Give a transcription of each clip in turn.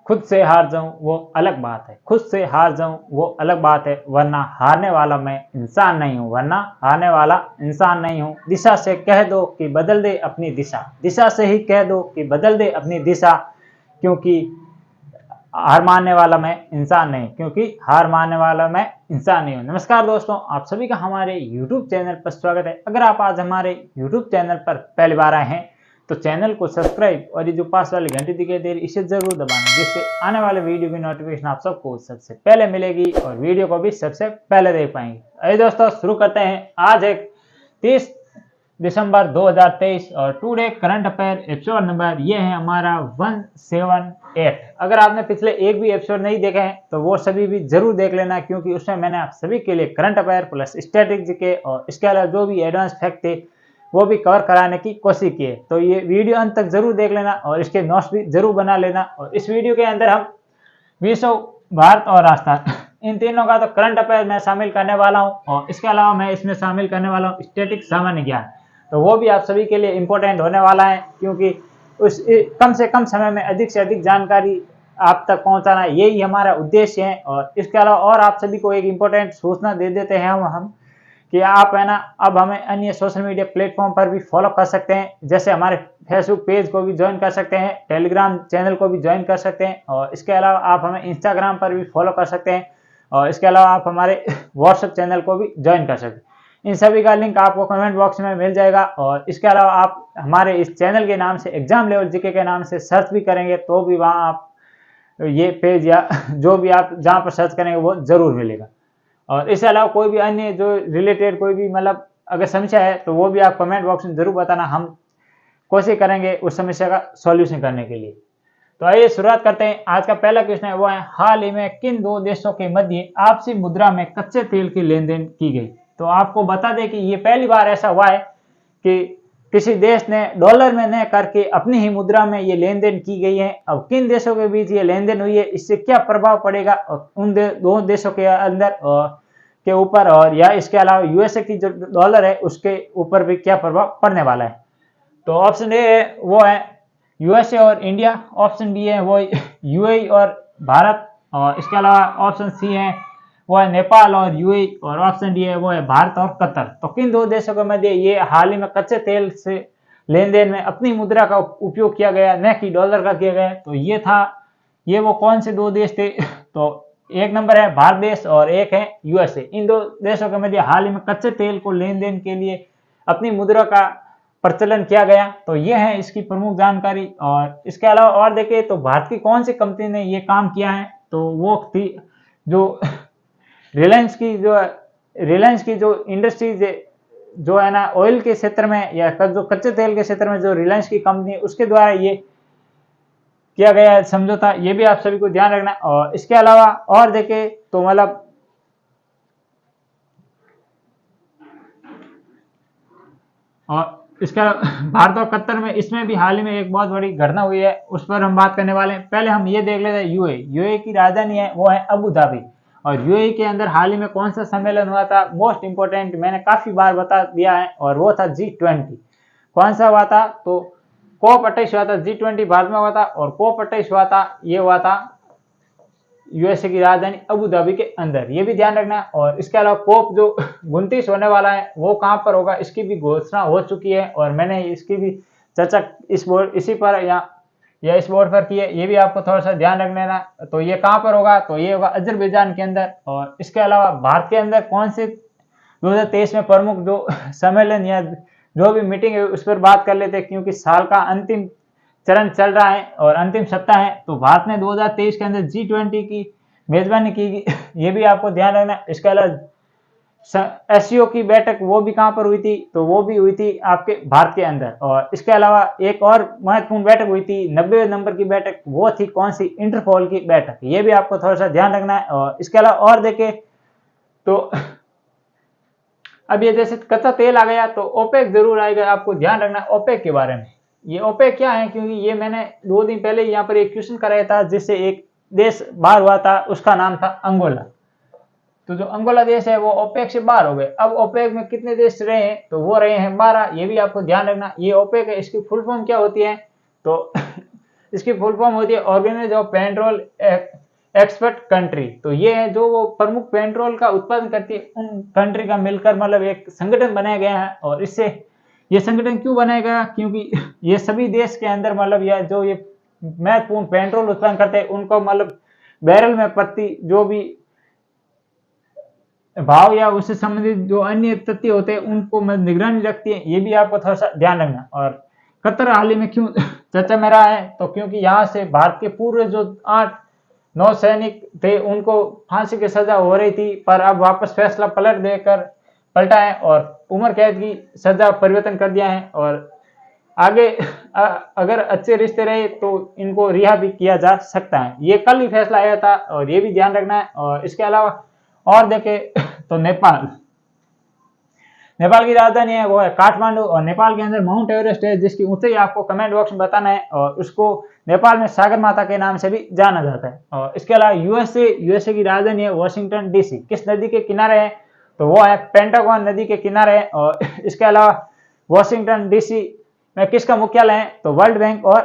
खुद से हार जाऊं वो अलग बात है, खुद से हार जाऊं वो अलग बात है, वरना हारने वाला मैं इंसान नहीं हूं, वरना हारने वाला इंसान नहीं हूं। दिशा से कह दो कि बदल दे अपनी दिशा, दिशा से ही कह दो कि बदल दे अपनी दिशा, क्योंकि हार मानने वाला मैं इंसान नहीं, क्योंकि हार मानने वाला मैं इंसान नहीं हूँ। नमस्कार दोस्तों, आप सभी का हमारे YouTube चैनल पर स्वागत है। अगर आप आज हमारे YouTube चैनल पर पहली बार आए हैं तो चैनल को सब्सक्राइब और ये जो पास वाली घंटी दिखाई दे रही है इसे जरूर दबाना, जिससे आने वाले वीडियो की नोटिफिकेशन आप सबको सबसे पहले मिलेगी और वीडियो को भी सबसे पहले देख पाएंगे। अरे दोस्तों, शुरू करते हैं। आज है 30 दिसंबर 2023 और today current affair episode number ये है हमारा 178। अगर आपने पिछले एक भी एपिसोड नहीं देखे हैं तो वो सभी भी जरूर देख लेना, क्योंकि उसमें मैंने आप सभी के लिए करंट अफेयर प्लस स्टैटिस्टिक्स के और इसके अलावा जो भी एडवांस फैक्ट थे वो भी कवर कराने की कोशिश की है। तो ये वीडियो अंत तक जरूर देख लेना और इसके नोट्स भी जरूर बना लेना। और इस वीडियो के अंदर हम विश्व, भारत और राजस्थान इन तीनों का तो करंट अफेयर मैं शामिल करने वाला हूँ, और इसके अलावा मैं इसमें शामिल करने वाला हूँ स्टैटिक सामान्य ज्ञान। तो वो भी आप सभी के लिए इम्पोर्टेंट होने वाला है, क्योंकि उस कम से कम समय में अधिक से अधिक जानकारी आप तक पहुंचाना, यही हमारा उद्देश्य है। और इसके अलावा और आप सभी को एक इम्पोर्टेंट सूचना दे देते हैं हम कि आप है ना अब हमें अन्य सोशल मीडिया प्लेटफॉर्म पर भी फॉलो कर सकते हैं। जैसे हमारे फेसबुक पेज को भी ज्वाइन कर सकते हैं, टेलीग्राम चैनल को भी ज्वाइन कर सकते हैं, और इसके अलावा आप हमें इंस्टाग्राम पर भी फॉलो कर सकते हैं, और इसके अलावा आप हमारे व्हाट्सएप चैनल को भी ज्वाइन कर सकते हैं। इन सभी का लिंक आपको कमेंट बॉक्स में मिल जाएगा। और इसके अलावा आप हमारे इस चैनल के नाम से एग्जाम लेवल जीके के नाम से सर्च भी करेंगे तो भी वहाँ आप ये पेज या जो भी आप जहाँ पर सर्च करेंगे वो जरूर मिलेगा। और इसके अलावा कोई भी अन्य जो रिलेटेड कोई भी मतलब अगर समस्या है तो वो भी आप कमेंट बॉक्स में जरूर बताना, हम कोशिश करेंगे उस समस्या का सॉल्यूशन करने के लिए। तो आइए शुरुआत करते हैं। आज का पहला क्वेश्चन है वो है, हाल ही में किन दो देशों के मध्य आपसी मुद्रा में कच्चे तेल की लेन देन की गई। तो आपको बता दें कि ये पहली बार ऐसा हुआ है कि किसी देश ने डॉलर में न करके अपनी ही मुद्रा में ये लेन देन की गई है। अब किन देशों के बीच ये लेन देन हुई है, इससे क्या प्रभाव पड़ेगा और उन दो देशों के अंदर के ऊपर, और या इसके अलावा यूएसए की जो डॉलर है उसके ऊपर भी क्या प्रभाव पड़ने वाला है। तो ऑप्शन ए है वो है यूएसए और इंडिया, ऑप्शन बी है वो यूएई और भारत, और इसके अलावा ऑप्शन सी है वो है नेपाल और यूएई, और ऑप्शन डी है वो है भारत और कतर। तो किन दो देशों के मध्य ये हाल ही में कच्चे तेल से लेन देन में अपनी मुद्रा का उपयोग किया गया, न कि डॉलर का किया गया। तो ये वो कौन से दो देश थे। तो एक नंबर है भारत देश और एक है यूएसए। इन दो देशों के मध्य हाल ही में कच्चे तेल को लेन देन के लिए अपनी मुद्रा का प्रचलन किया गया। तो ये है इसकी प्रमुख जानकारी। और इसके अलावा और देखें तो भारत की कौन सी कंपनी ने ये काम किया है, तो वो थी जो रिलायंस की जो इंडस्ट्रीज जो है ना ऑयल के क्षेत्र में या जो कच्चे तेल के क्षेत्र में जो रिलायंस की कंपनी है उसके द्वारा ये किया गया है समझौता, ये भी आप सभी को ध्यान रखना। और इसके अलावा और देखें तो मतलब और इसका भारत और कतर में इसमें भी हाल ही में एक बहुत बड़ी घटना हुई है, उस पर हम बात करने वाले हैं। पहले हम ये देख लेते हैं यूएई की राजधानी है वो है अबू धाबी। और यूएई के अंदर हाल ही में कौन सा सम्मेलन हुआ था, मोस्ट इंपोर्टेंट, मैंने काफी बार बता दिया है, और वो था G20। कौन सा हुआ था, तो कोप 28 हुआ था। G20 भारत में हुआ था और कोप 28 हुआ था, ये हुआ था यूएसए की राजधानी अबू धाबी के अंदर, ये भी ध्यान रखना। और इसके अलावा कोप जो 29 होने वाला है वो कहाँ पर होगा, इसकी भी घोषणा हो चुकी है, और मैंने इसकी भी चर्चा इसी पर या इस बोर्ड पर की है, ये भी आपको थोड़ा सा ध्यान रख लेना। तो ये कहाँ पर होगा, तो ये होगा अजरबैजान के अंदर। और इसके अलावा भारत के अंदर कौन से 2023 में प्रमुख जो सम्मेलन या जो भी मीटिंग है उस पर बात कर लेते हैं, क्योंकि साल का अंतिम चरण चल रहा है और अंतिम सप्ताह है। तो भारत ने 2023 के अंदर G20 की मेजबानी की, ये भी आपको ध्यान रखना। इसके अलावा एससीओ की बैठक वो भी कहां पर हुई थी, तो वो भी हुई थी आपके भारत के अंदर। और इसके अलावा एक और महत्वपूर्ण बैठक हुई थी 90 नंबर की बैठक, वो थी कौन सी, इंटरपोल की बैठक, ये भी आपको थोड़ा सा ध्यान रखना है। और इसके अलावा और देखें तो अब ये जैसे कच्चा तेल आ गया तो ओपेक जरूर आएगा, आपको ध्यान रखना ओपेक के बारे में। ये ओपेक क्या है, क्योंकि ये मैंने 2 दिन पहले यहाँ पर एक क्वेश्चन कराया था जिससे एक देश बाहर हुआ था, उसका नाम था अंगोला। तो जो अंगोला देश है वो ओपेक से बाहर हो गए। अब ओपेक में कितने देश रहे हैं, तो वो रहे हैं 12, ये भी आपको ध्यान रखना। ये ओपेक है, इसकी फुल फॉर्म क्या होती है, तो इसकी फुल फॉर्म होती है organisation of petrol expert country. तो ये है जो वो प्रमुख पेट्रोल का उत्पादन करती है उन कंट्री का मिलकर मतलब एक संगठन बनाया गया है। और इससे ये संगठन क्यों बनाया गया, क्योंकि ये सभी देश के अंदर मतलब या जो ये महत्वपूर्ण पेट्रोल उत्पादन करते हैं उनको मतलब बैरल में प्रति जो भी भाव या उससे संबंधित जो अन्य तथ्य होते हैं उनको निगरानी रखती है। ये भी आपको थोड़ा सा ध्यान रखना। और कतर हाल ही में क्यों चर्चा में रहा है, तो क्योंकि यहाँ से भारत के पूर्व जो 8-9 सैनिक थे उनको फांसी की सजा हो रही थी, पर अब वापस फैसला पलटा है और उम्र कैद की सजा परिवर्तन कर दिया है। और आगे अगर अच्छे रिश्ते रहे तो इनको रिहा भी किया जा सकता है। ये कल ही फैसला आया था और ये भी ध्यान रखना है। और इसके अलावा और देखें तो नेपाल की राजधानी है वो है काठमांडू। और नेपाल के अंदर माउंट एवरेस्ट है जिसकी ऊंचाई आपको कमेंट बॉक्स में बताना है। और उसको नेपाल में सागर माता के नाम से भी जाना जाता है। और इसके अलावा यूएसए की राजधानी है वाशिंगटन डीसी। किस नदी के किनारे है, तो वो है पेंटागन नदी के किनारे है। और इसके अलावा वाशिंगटन डीसी में किसका मुख्यालय है, तो वर्ल्ड बैंक और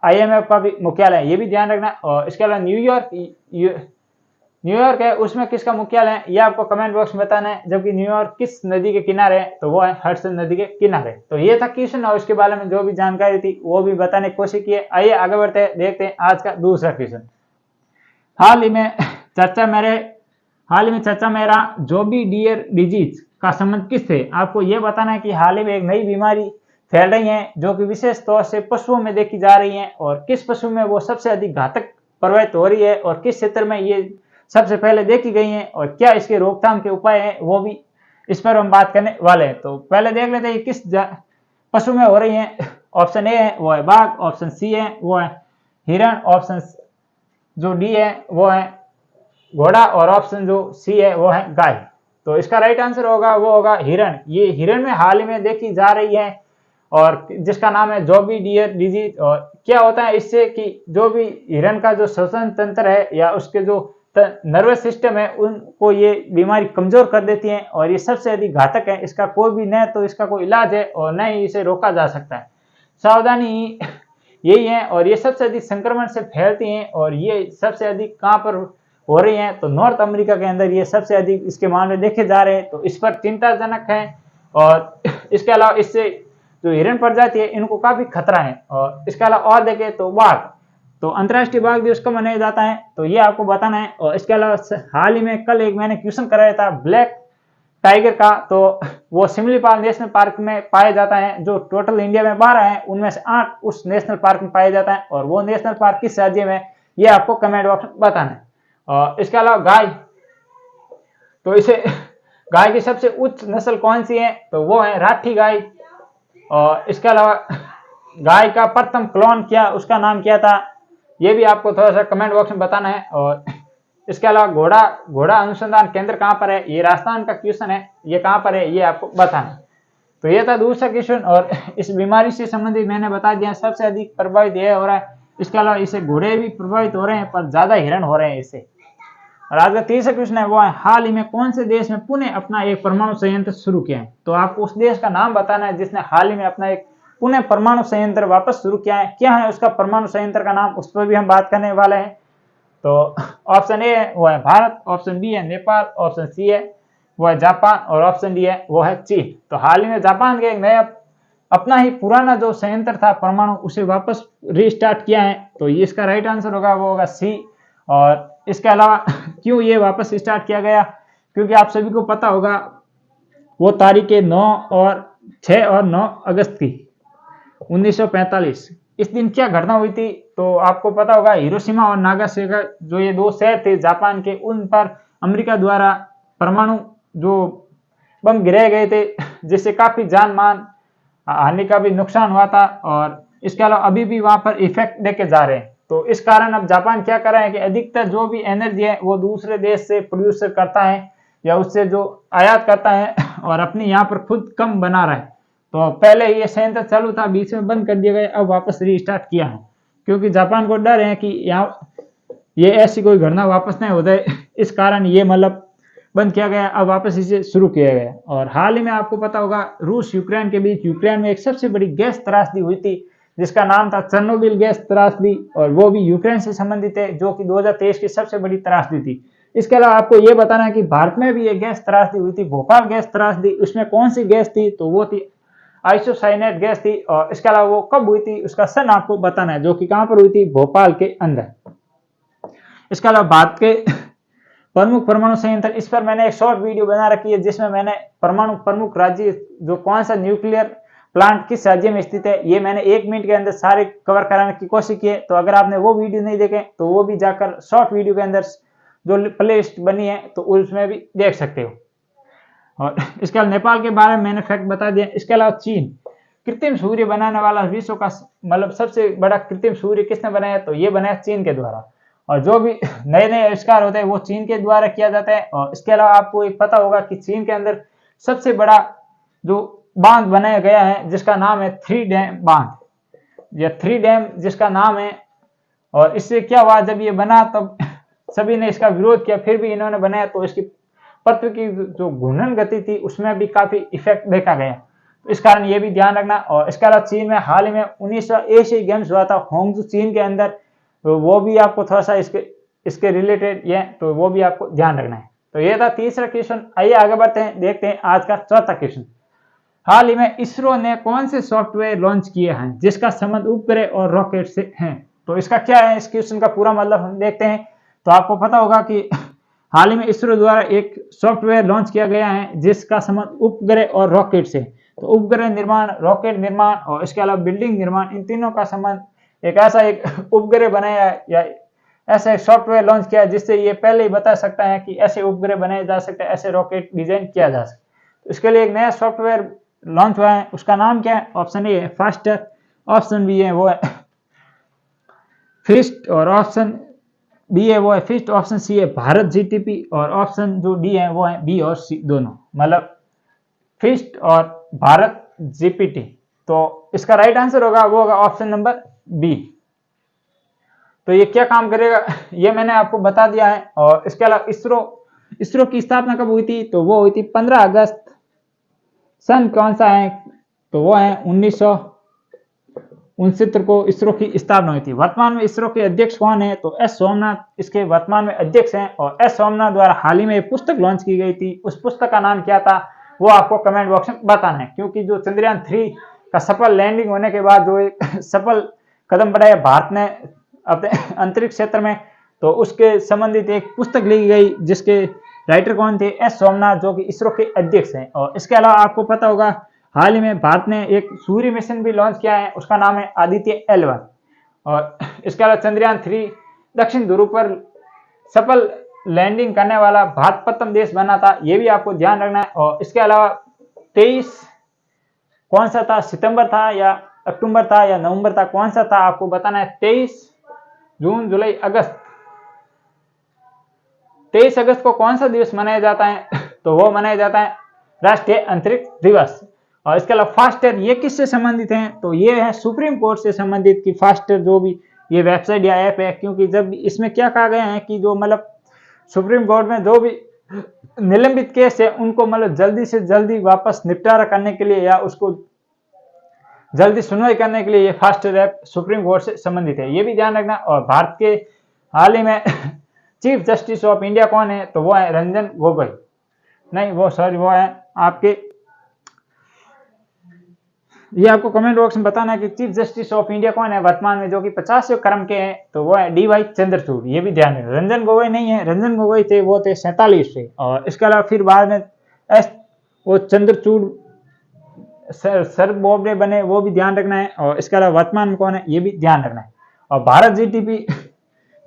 IMF का भी मुख्यालय है, ये भी ध्यान रखना। और इसके अलावा न्यूयॉर्क है, उसमें किसका मुख्यालय है ये आपको कमेंट बॉक्स में बताना है। जबकि न्यूयॉर्क किस नदी के किनारे है, तो वो है हडसन नदी के किनारे। तो ये था क्वेश्चन और इसके बारे में जो भी जानकारी थी वो भी बताने की कोशिश की है। आइए आगे बढ़ते हैं, देखते हैं आज का दूसरा क्वेश्चन। हाल ही में चर्चा में रहा जोबी डियर डिजीज का संबंध किससे। आपको ये बताना है कि हाल ही में एक नई बीमारी फैल रही है जो कि विशेष तौर से पशुओं में देखी जा रही है। और किस पशु में वो सबसे अधिक घातक प्रभावित हो रही है और किस क्षेत्र में ये सबसे पहले देखी गई हैं और क्या इसके रोकथाम के उपाय हैं, वो भी इस पर हम बात करने वाले हैं। तो पहले देख लेते हैं किस पशु में हो रही हैं। ऑप्शन ए है वो है बाघ, ऑप्शन सी है वो है हिरण, ऑप्शन जो डी है वो है घोड़ा और ऑप्शन जो सी है वो है गाय। तो इसका राइट आंसर होगा वो होगा हिरण। ये हिरण में हाल ही में देखी जा रही है और जिसका नाम है जोबी डियर डिजीज। और क्या होता है इससे कि जो भी हिरण का जो श्वसन तंत्र है या उसके जो नर्वस सिस्टम है उनको ये बीमारी कमजोर कर देती है और ये सबसे अधिक घातक है। इसका कोई भी न तो इसका कोई इलाज है और न ही इसे रोका जा सकता है। सावधानी यही है। और ये सबसे अधिक संक्रमण से फैलती हैं और ये सबसे अधिक कहाँ पर हो रही हैं, तो नॉर्थ अमेरिका के अंदर ये सबसे अधिक इसके मामले देखे जा रहे हैं। तो इस पर चिंताजनक है। और इसके अलावा इससे जो हिरण प्रजाति है इनको काफी खतरा है। और इसके अलावा और देखें तो बाघ, तो अंतर्राष्ट्रीय बाघ दिवस कब मनाया जाता है, तो ये आपको बताना है। और इसके अलावा हाल ही में कल एक मैंने क्वेश्चन कराया था ब्लैक टाइगर का, तो वो सिमलीपाल नेशनल पार्क में पाया जाता है। जो टोटल इंडिया में 12 है उनमें से 8 उस नेशनल पार्क में पाया जाता है। और वो नेशनल पार्क किस राज्य में, ये आपको कमेंट बॉक्स में बताना है। और इसके अलावा गाय, तो इसे गाय की सबसे उच्च नस्ल कौन सी है, तो वो है राठी गाय। और इसके अलावा गाय का प्रथम क्लोन क्या, उसका नाम क्या था, ये भी आपको थोड़ा सा कमेंट बॉक्स में बताना है। और इसके अलावा घोड़ा अनुसंधान केंद्र कहाँ पर है, ये राजस्थान का क्वेश्चन है, ये कहाँ पर है ये आपको बताना है। तो ये था दूसरा क्वेश्चन। और इस बीमारी से संबंधित मैंने बता दिया सबसे अधिक प्रभावित ये हो रहा है। इसके अलावा इससे घोड़े भी प्रभावित हो रहे हैं पर ज्यादा हिरण हो रहे हैं इससे। और आज का तीसरा क्वेश्चन है वो है हाल ही में कौन से देश में पुनः अपना एक परमाणु संयंत्र शुरू किया है। तो आपको उस देश का नाम बताना है जिसने हाल ही में अपना एक पुनः परमाणु संयंत्र वापस शुरू किया है। क्या है उसका परमाणु संयंत्र का नाम, उस पर भी हम बात करने वाले हैं। तो ऑप्शन ए है वो है भारत, ऑप्शन बी है नेपाल, ऑप्शन सी है वो है जापान और ऑप्शन डी है वो है चीन। तो हाल ही में जापान के एक नया अपना ही पुराना जो संयंत्र था परमाणु उसे वापस रीस्टार्ट किया है। तो ये इसका राइट आंसर होगा वो होगा सी। और इसके अलावा क्यों ये वापस स्टार्ट किया गया, क्योंकि आप सभी को पता होगा वो तारीखें 6 और 9 अगस्त की 1945 इस दिन क्या घटना हुई थी। तो आपको पता होगा हिरोशिमा और नागासाकी जो ये 2 शहर थे जापान के, उन पर अमेरिका द्वारा परमाणु जो बम गिराए गए थे जिससे काफी जान मान हानि का भी नुकसान हुआ था। और इसके अलावा अभी भी वहां पर इफेक्ट देखे जा रहे हैं। तो इस कारण अब जापान क्या कर रहा है कि अधिकतर जो भी एनर्जी है वो दूसरे देश से प्रोड्यूस करता है या उससे जो आयात करता है और अपने यहाँ पर खुद कम बना रहा है। तो पहले ये संयंत्र चालू था, बीच में बंद कर दिया गया, अब वापस रीस्टार्ट किया है क्योंकि जापान को डर है कि यहाँ ये ऐसी कोई घटना वापस नहीं हो जाए, इस कारण ये मतलब बंद किया गया, अब वापस इसे शुरू किया गया। और हाल ही में आपको पता होगा रूस यूक्रेन के बीच यूक्रेन में एक सबसे बड़ी गैस त्रासदी हुई थी जिसका नाम था चेर्नोबिल गैस त्रासदी, और वो भी यूक्रेन से संबंधित है, जो कि 2023 की सबसे बड़ी त्रासदी थी। इसके अलावा आपको ये बताना है कि भारत में भी एक गैस त्रासदी हुई थी, भोपाल गैस त्रासदी। उसमें कौन सी गैस थी, तो वो थी आइसोसाइनेट गैस थी। और इसके अलावा वो कब हुई थी, उसका सन आपको बताना है, जो कि कहां पर हुई थी, भोपाल के अंदर। इसके अलावा भारत के प्रमुख परमाणु संयंत्र, इस पर मैंने एक शॉर्ट वीडियो बना रखी है, जिसमें मैंने परमाणु प्रमुख राज्य, जो कौन सा न्यूक्लियर प्लांट किस राज्य में स्थित है, ये मैंने 1 मिनट के अंदर सारे कवर कराने की कोशिश की है। तो अगर आपने वो वीडियो नहीं देखे तो वो भी जाकर शॉर्ट वीडियो के अंदर जो प्ले लिस्ट बनी है तो उसमें भी देख सकते हो। और इसके अलावा नेपाल के बारे में मैंने फैक्ट बता दिया। इसके अलावा चीन, कृत्रिम सूर्य बनाने वाला विश्व का मतलब सबसे बड़ा कृत्रिम सूर्य किसने बनाया, तो ये बनाया चीन के द्वारा। और जो भी नए नए आविष्कार होते हैं वो चीन के द्वारा किया जाता है। और इसके अलावा आपको एक पता होगा कि चीन के अंदर सबसे बड़ा जो बांध बनाया गया है, जिसका नाम है 3 डैम बांध, या 3 डैम जिसका नाम है। और इससे क्या हुआ, जब ये बना तब सभी ने इसका विरोध किया, फिर भी इन्होंने बनाया, तो इसकी पृथ्वी की जो घूर्णन गति थी उसमें भी काफी इफेक्ट देखा गया, तो इस कारण ये भी ध्यान रखना। और इसके अलावा चीन में हाल ही में 19 एशियाई गेम्स हुआ था होंगजू चीन के अंदर, तो वो भी आपको थोड़ा सा इसके रिलेटेड ये, तो वो भी आपको ध्यान रखना है। तो ये था तीसरा क्वेश्चन। आइए आगे बढ़ते हैं, देखते हैं आज का चौथा क्वेश्चन। हाल ही में इसरो ने कौन से सॉफ्टवेयर लॉन्च किए हैं जिसका संबंध उपग्रह और रॉकेट से है, तो इसका क्या है, इस क्वेश्चन का पूरा मतलब हम देखते हैं। तो आपको पता होगा कि हाल ही में इसरो द्वारा एक सॉफ्टवेयर लॉन्च किया गया है जिसका संबंध उपग्रह और रॉकेट से। तो उपग्रह निर्माण, रॉकेट निर्माण और इसके अलावा बिल्डिंग निर्माण, इन तीनों का संबंध एक ऐसा एक उपग्रह बनाया या ऐसा एक सॉफ्टवेयर लॉन्च किया जिससे ये पहले ही बता सकता है कि ऐसे उपग्रह बनाए जा सकते हैं, ऐसे रॉकेट डिजाइन किया जा सकता है। तो इसके लिए एक नया सॉफ्टवेयर लॉन्च हुआ है, उसका नाम क्या है, ऑप्शन ए है फास्टर, ऑप्शन बी है वो है फिस्ट, और ऑप्शन बी है वो है फिस्ट, ऑप्शन सी है भारत जीटीपी, और ऑप्शन जो डी है वो है बी और सी दोनों, मतलब फिस्ट और भारत जीपीटी। तो इसका राइट आंसर होगा वो होगा ऑप्शन नंबर बी। तो ये क्या काम करेगा ये मैंने आपको बता दिया है। और इसके अलावा इसरो की स्थापना कब हुई थी, तो वो हुई थी 15 अगस्त। सन कौन सा है, तो वो है 1969 को इसरो की स्थापना हुई थी। वर्तमान में इसरो के अध्यक्ष कौन है, तो एस सोमनाथ इसके वर्तमान में अध्यक्ष हैं। और एस सोमनाथ द्वारा हाल ही में एक पुस्तक लॉन्च की गई थी, उस पुस्तक का नाम क्या था वो आपको कमेंट बॉक्स में बताना है। क्योंकि जो चंद्रयान 3 का सफल लैंडिंग होने के बाद जो एक सफल कदम बढ़ाया भारत ने अपने अंतरिक्ष क्षेत्र में, तो उसके संबंधित एक पुस्तक लिखी गई जिसके राइटर कौन थे, एस सोमनाथ, जो कि इसरो के अध्यक्ष हैं। और इसके अलावा आपको पता होगा हाल ही में भारत ने एक सूर्य मिशन भी लॉन्च किया है, उसका नाम है आदित्य L1। और इसके अलावा चंद्रयान 3 दक्षिण ध्रुव पर सफल लैंडिंग करने वाला भारत प्रथम देश बना था, ये भी आपको ध्यान रखना है। और इसके अलावा 23 कौन सा था, सितंबर था या अक्टूबर था या नवंबर था, कौन सा था आपको बताना है। 23 जून, जुलाई, अगस्त, 23 अगस्त को कौन सा दिवस मनाया जाता है, तो वो मनाया जाता है राष्ट्रीय अंतरिक्ष दिवस। और इसके अलावा फास्टर ये किससे संबंधित हैं, तो ये है सुप्रीम कोर्ट से संबंधित कि फास्टर जो भी ये वेबसाइट या ऐप है, क्योंकि जब इसमें क्या कहा गया है कि जो मतलब सुप्रीम कोर्ट में जो भी निलंबित केस है उनको मतलब जल्दी से जल्दी वापस निपटारा करने के लिए या उसको जल्दी सुनवाई करने के लिए ये फास्टर ऐप सुप्रीम कोर्ट से संबंधित है, ये भी ध्यान रखना। और भारत के हाल ही में चीफ जस्टिस ऑफ इंडिया कौन है, तो वो है रंजन गोगोई, नहीं वो सॉरी वो है आपके, ये आपको कमेंट बॉक्स में बताना है कि चीफ जस्टिस ऑफ इंडिया कौन है वर्तमान में, जो कि 50वें क्रम के हैं, तो वो है DY चंद्रचूड़, ये भी ध्यान रखें। रंजन गोगोई नहीं है, रंजन गोगोई थे वो थे 47 और इसके अलावा फिर बाद में वो चंद्रचूड़ सर बोबडे बने, वो भी ध्यान रखना है। और इसके अलावा वर्तमान में कौन है ये भी ध्यान रखना है। और भारत जीटीपी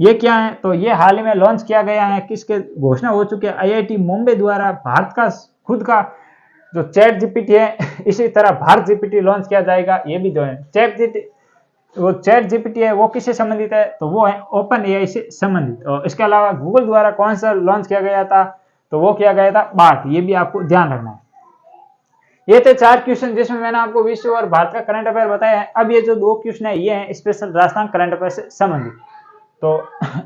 ये क्या है, तो ये हाल ही में लॉन्च किया गया है, किसके घोषणा हो चुकी है, IIT मुंबई द्वारा भारत का खुद का जो चैट जीपीटी है, इसी तरह भारत जीपीटी लॉन्च किया जाएगा, ये भी जो है चैट जीपीटी है वो किससे संबंधित है, तो वो है ओपन AI से संबंधित। और इसके अलावा गूगल द्वारा कौन सा लॉन्च किया गया था, तो वो किया गया था बार्ट, ये भी आपको ध्यान रखना है। ये थे 4 क्वेश्चन जिसमें मैंने आपको विश्व और भारत का करंट अफेयर बताया है। अब ये जो 2 क्वेश्चन है ये है स्पेशल राजस्थान करंट अफेयर से संबंधित। तो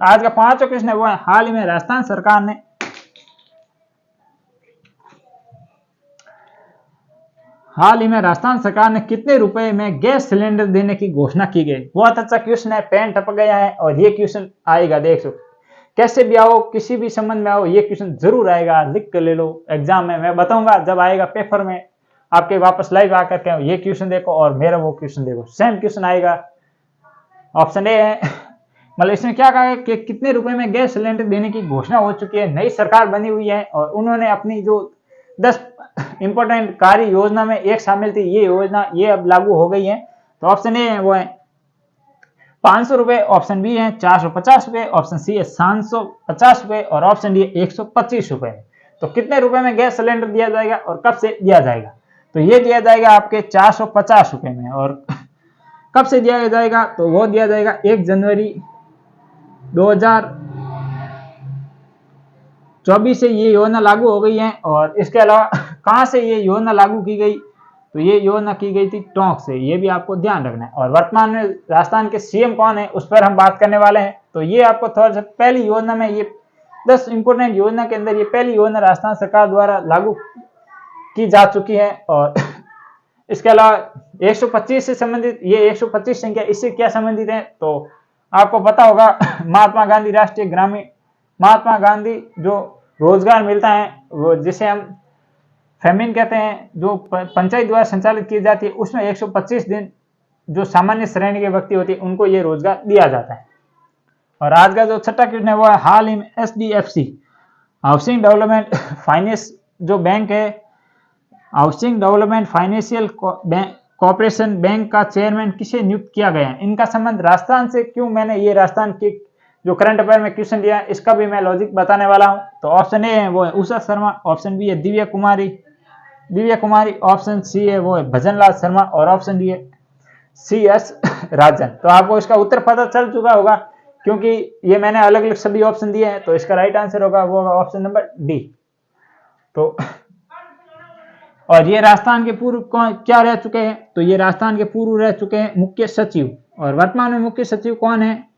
आज का 5वां क्वेश्चन है वो है हाल ही में राजस्थान सरकार ने हाल ही में राजस्थान सरकार ने कितने रुपए में गैस सिलेंडर देने की घोषणा की गई। बहुत अच्छा क्वेश्चन है, पेन टपक गया है और ये क्वेश्चन आएगा, देख सो कैसे भी आओ, किसी भी संबंध में आओ, ये क्वेश्चन जरूर आएगा, लिख कर ले लो। एग्जाम में मैं बताऊंगा, जब आएगा पेपर में आपके वापस लाइव आकर के ये क्वेश्चन देखो और मेरा वो क्वेश्चन देखो, सेम क्वेश्चन आएगा। ऑप्शन ए है मतलब इसमें क्या कहा है कि कितने रुपए में गैस सिलेंडर देने की घोषणा हो चुकी है। नई सरकार बनी हुई है और उन्होंने अपनी जो 10 इंपोर्टेंट कार्य योजना में एक शामिल थी, ये योजना ये अब लागू हो गई है। तो ऑप्शन ए है वो है 500 रुपए, ऑप्शन बी है 450 रुपए, ऑप्शन सी है 750 रुपए और ऑप्शन डी है 125 रुपए। तो कितने रुपए में गैस सिलेंडर दिया जाएगा और कब से दिया जाएगा? तो ये दिया जाएगा आपके 450 रुपए में। और कब से दिया जाएगा? तो वो दिया जाएगा 1 जनवरी 2024 से ये योजना लागू हो गई है। और इसके अलावा कहां से ये योजना लागू की गई? तो ये योजना की गई थी टोंक से, ये भी आपको ध्यान रखना है। और वर्तमान में राजस्थान के सीएम कौन है उस पर हम बात करने वाले हैं। तो ये आपको थोड़ा सा पहली योजना में, ये 10 इंपोर्टेंट योजना के अंदर ये पहली योजना राजस्थान सरकार द्वारा लागू की जा चुकी है। और इसके अलावा 125 से संबंधित, ये 125 संख्या इससे क्या संबंधित है? तो आपको पता होगा महात्मा गांधी राष्ट्रीय ग्रामीण, महात्मा गांधी जो रोजगार मिलता है वो जिसे हम फेमिन कहते हैं, जो पंचायत द्वारा संचालित की जाती है, उसमें 125 दिन जो सामान्य श्रेणी के व्यक्ति होते हैं उनको ये रोजगार दिया जाता है। और आज का जो छठा क्वेश्चन है वो है हाल ही में HDFC हाउसिंग डेवलपमेंट फाइनेंस जो बैंक है, housing development financial corporation bank का चेयरमैन किसे नियुक्त किया गया है? इनका संबंध राजस्थान से क्यों? मैंने ये राजस्थान के जो करंट अफेयर में क्वेश्चन दिया है इसका भी मैं लॉजिक बताने वाला हूं। तो ऑप्शन ए है वो है उषा शर्मा, ऑप्शन बी है दिव्या कुमारी, ऑप्शन सी है वो है भजनलाल शर्मा और ऑप्शन डी है CS राजन। तो आपको इसका उत्तर पता चल चुका होगा क्योंकि ये मैंने अलग अलग सभी ऑप्शन दिए हैं। तो इसका राइट आंसर होगा वो होगा ऑप्शन नंबर डी। तो और ये राजस्थान के पूर्व क्या रह चुके हैं? तो ये राजस्थान के पूर्व रह चुके हैं मुख्य सचिव। और वर्तमान में मुख्य सचिव कौन है?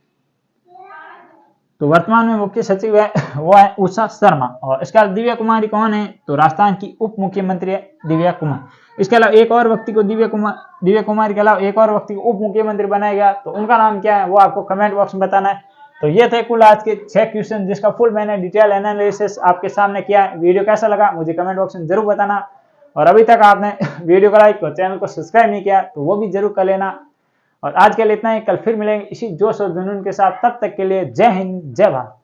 तो वर्तमान में मुख्य सचिव है वो है उषा शर्मा। और इसके अलावा दिव्या कुमारी कौन है? तो राजस्थान की उप मुख्यमंत्री है दिव्या कुमार। इसके अलावा एक और व्यक्ति को दिव्या कुमारी के अलावा एक और व्यक्ति को उप मुख्यमंत्री बनाया गया, तो उनका नाम क्या है वो आपको कमेंट बॉक्स में बताना है। तो ये थे कुल आज के 6 क्वेश्चन जिसका फुल मैंने डिटेल एनालिसिस आपके सामने किया है। वीडियो कैसा लगा मुझे कमेंट बॉक्स में जरूर बताना। और अभी तक आपने वीडियो को लाइक और चैनल को सब्सक्राइब नहीं किया तो वो भी जरूर कर लेना। और आज के लिए इतना ही, कल फिर मिलेंगे इसी जोश और जुनून के साथ। तब तक के लिए जय हिंद, जय भारत।